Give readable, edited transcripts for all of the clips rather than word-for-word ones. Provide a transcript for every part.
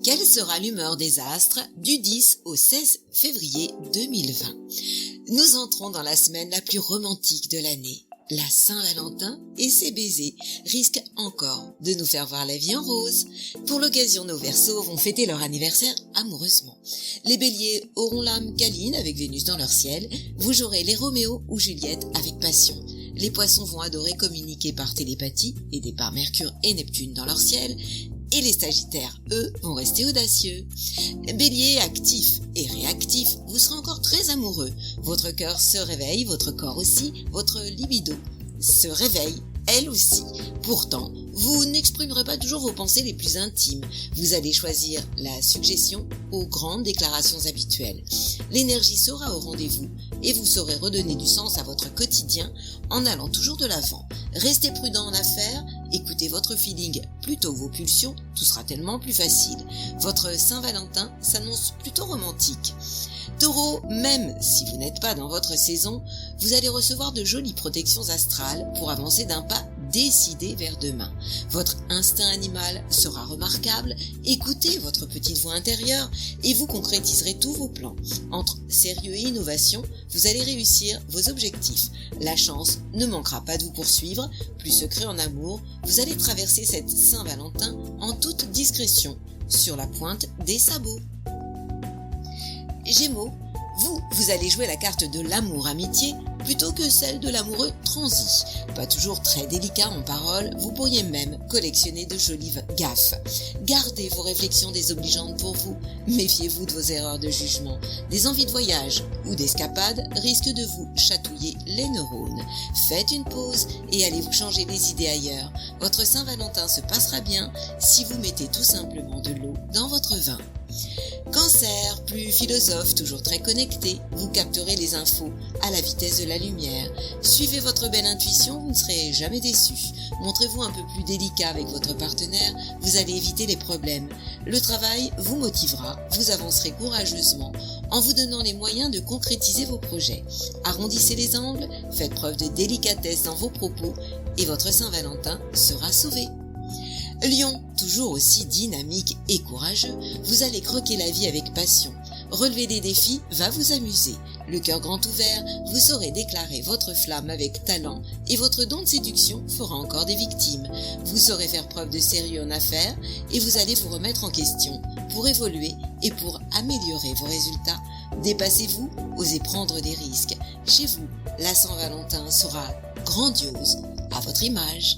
Quelle sera l'humeur des astres du 10 au 16 février 2020 ? Nous entrons dans la semaine la plus romantique de l'année. La Saint-Valentin et ses baisers risquent encore de nous faire voir la vie en rose. Pour l'occasion, nos Verseaux vont fêter leur anniversaire amoureusement. Les Béliers auront l'âme câline avec Vénus dans leur ciel. Vous jouerez les Roméo ou Juliette avec passion. Les Poissons vont adorer communiquer par télépathie, aidés par Mercure et Neptune dans leur ciel. Et les Sagittaires, eux, vont rester audacieux. Bélier actif et réactif, vous serez encore très amoureux. Votre cœur se réveille, votre corps aussi, votre libido se réveille, elle aussi. Pourtant, vous n'exprimerez pas toujours vos pensées les plus intimes. Vous allez choisir la suggestion aux grandes déclarations habituelles. L'énergie sera au rendez-vous et vous saurez redonner du sens à votre quotidien en allant toujours de l'avant. Restez prudent en affaires, écoutez votre feeling plutôt que vos pulsions, tout sera tellement plus facile. Votre Saint-Valentin s'annonce plutôt romantique. Taureau, même si vous n'êtes pas dans votre saison, vous allez recevoir de jolies protections astrales pour avancer d'un pas décidé vers demain. Votre instinct animal sera remarquable, écoutez votre petite voix intérieure et vous concrétiserez tous vos plans. Entre sérieux et innovation, vous allez réussir vos objectifs. La chance ne manquera pas de vous poursuivre. Plus secret en amour, vous allez traverser cette Saint-Valentin en toute discrétion, sur la pointe des sabots. Gémeaux, vous allez jouer la carte de l'amour-amitié plutôt que celle de l'amoureux transi. Pas toujours très délicat en parole, vous pourriez même collectionner de jolies gaffes. Gardez vos réflexions désobligeantes pour vous. Méfiez-vous de vos erreurs de jugement. Des envies de voyage ou d'escapade risquent de vous chatouiller les neurones. Faites une pause et allez vous changer les idées ailleurs. Votre Saint-Valentin se passera bien si vous mettez tout simplement de l'eau dans votre vin. Cancer, plus philosophe, toujours très connecté, vous capterez les infos à la vitesse de la lumière. Suivez votre belle intuition, vous ne serez jamais déçu. Montrez-vous un peu plus délicat avec votre partenaire, vous allez éviter les problèmes. Le travail vous motivera, vous avancerez courageusement en vous donnant les moyens de concrétiser vos projets. Arrondissez les angles, faites preuve de délicatesse dans vos propos et votre Saint-Valentin sera sauvé. Lion, toujours aussi dynamique et courageux, vous allez croquer la vie avec passion. Relever des défis va vous amuser. Le cœur grand ouvert, vous saurez déclarer votre flamme avec talent et votre don de séduction fera encore des victimes. Vous saurez faire preuve de sérieux en affaires et vous allez vous remettre en question pour évoluer et pour améliorer vos résultats. Dépassez-vous, osez prendre des risques. Chez vous, la Saint-Valentin sera grandiose à votre image.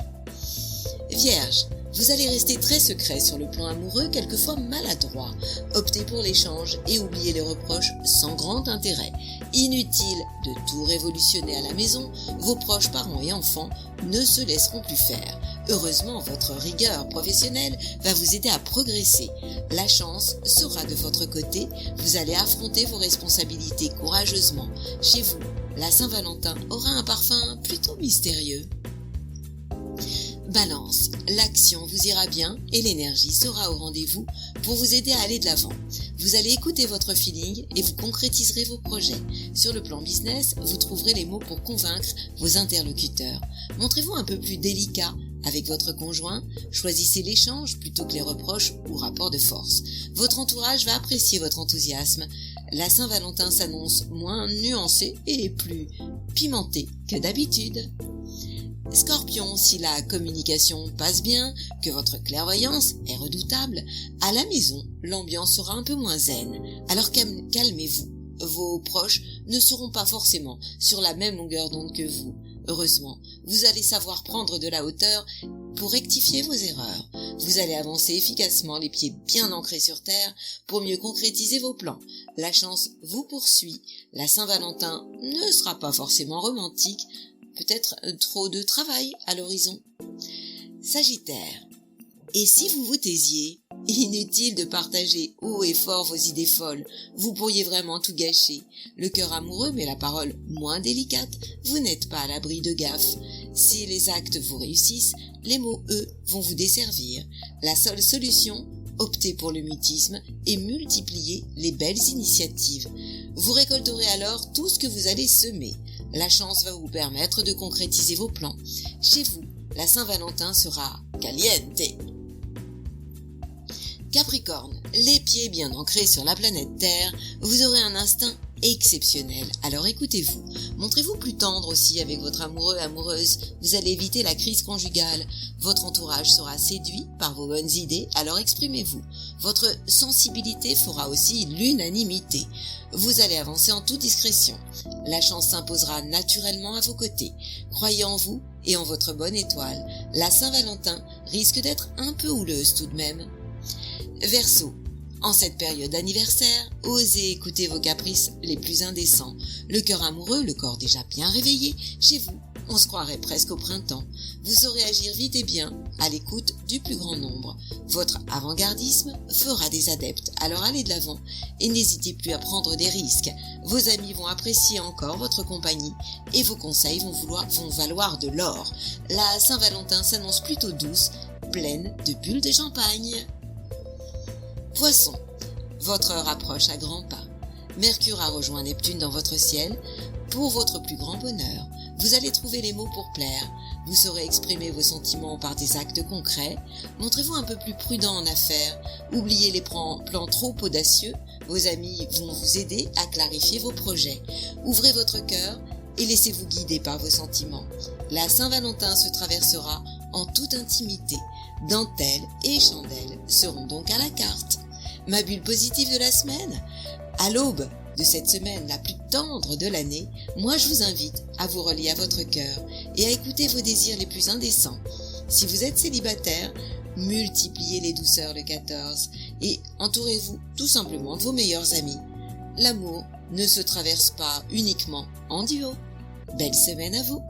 Vierge, vous allez rester très secret sur le plan amoureux, quelquefois maladroit. Optez pour l'échange et oubliez les reproches sans grand intérêt. Inutile de tout révolutionner à la maison, vos proches parents et enfants ne se laisseront plus faire. Heureusement, votre rigueur professionnelle va vous aider à progresser. La chance sera de votre côté, vous allez affronter vos responsabilités courageusement. Chez vous, la Saint-Valentin aura un parfum plutôt mystérieux. Balance, l'action vous ira bien et l'énergie sera au rendez-vous pour vous aider à aller de l'avant. Vous allez écouter votre feeling et vous concrétiserez vos projets. Sur le plan business, vous trouverez les mots pour convaincre vos interlocuteurs. Montrez-vous un peu plus délicat avec votre conjoint, choisissez l'échange plutôt que les reproches ou rapports de force. Votre entourage va apprécier votre enthousiasme. La Saint-Valentin s'annonce moins nuancée et plus pimentée que d'habitude. Scorpion, si la communication passe bien, que votre clairvoyance est redoutable, à la maison, l'ambiance sera un peu moins zen. Alors calmez-vous. Vos proches ne seront pas forcément sur la même longueur d'onde que vous. Heureusement, vous allez savoir prendre de la hauteur pour rectifier vos erreurs. Vous allez avancer efficacement, les pieds bien ancrés sur terre, pour mieux concrétiser vos plans. La chance vous poursuit. La Saint-Valentin ne sera pas forcément romantique, peut-être trop de travail à l'horizon. Sagittaire, et si vous vous taisiez? Inutile de partager haut et fort vos idées folles, vous pourriez vraiment tout gâcher. Le cœur amoureux mais la parole moins délicate, vous n'êtes pas à l'abri de gaffes. Si les actes vous réussissent, les mots, eux, vont vous desservir. La seule solution, optez pour le mutisme et multipliez les belles initiatives. Vous récolterez alors tout ce que vous allez semer. La chance va vous permettre de concrétiser vos plans. Chez vous, la Saint-Valentin sera caliente. Capricorne, les pieds bien ancrés sur la planète Terre, vous aurez un instinct exceptionnel, alors écoutez-vous. Montrez-vous plus tendre aussi avec votre amoureux, amoureuse, vous allez éviter la crise conjugale. Votre entourage sera séduit par vos bonnes idées, alors exprimez-vous. Votre sensibilité fera aussi l'unanimité. Vous allez avancer en toute discrétion. La chance s'imposera naturellement à vos côtés. Croyez en vous et en votre bonne étoile. La Saint-Valentin risque d'être un peu houleuse tout de même. Verseau, en cette période d'anniversaire, osez écouter vos caprices les plus indécents. Le cœur amoureux, le corps déjà bien réveillé, chez vous, on se croirait presque au printemps. Vous saurez agir vite et bien, à l'écoute du plus grand nombre. Votre avant-gardisme fera des adeptes, alors allez de l'avant et n'hésitez plus à prendre des risques. Vos amis vont apprécier encore votre compagnie et vont valoir de l'or. La Saint-Valentin s'annonce plutôt douce, pleine de bulles de champagne. Poisson, votre heure approche à grands pas. Mercure a rejoint Neptune dans votre ciel pour votre plus grand bonheur. Vous allez trouver les mots pour plaire. Vous saurez exprimer vos sentiments par des actes concrets. Montrez-vous un peu plus prudent en affaires. Oubliez les plans trop audacieux. Vos amis vont vous aider à clarifier vos projets. Ouvrez votre cœur et laissez-vous guider par vos sentiments. La Saint-Valentin se traversera en toute intimité. Dentelle et chandelle seront donc à la carte. Ma bulle positive de la semaine? À l'aube de cette semaine la plus tendre de l'année, moi je vous invite à vous relier à votre cœur et à écouter vos désirs les plus indécents. Si vous êtes célibataire, multipliez les douceurs le 14 et entourez-vous tout simplement de vos meilleurs amis. L'amour ne se traverse pas uniquement en duo. Belle semaine à vous!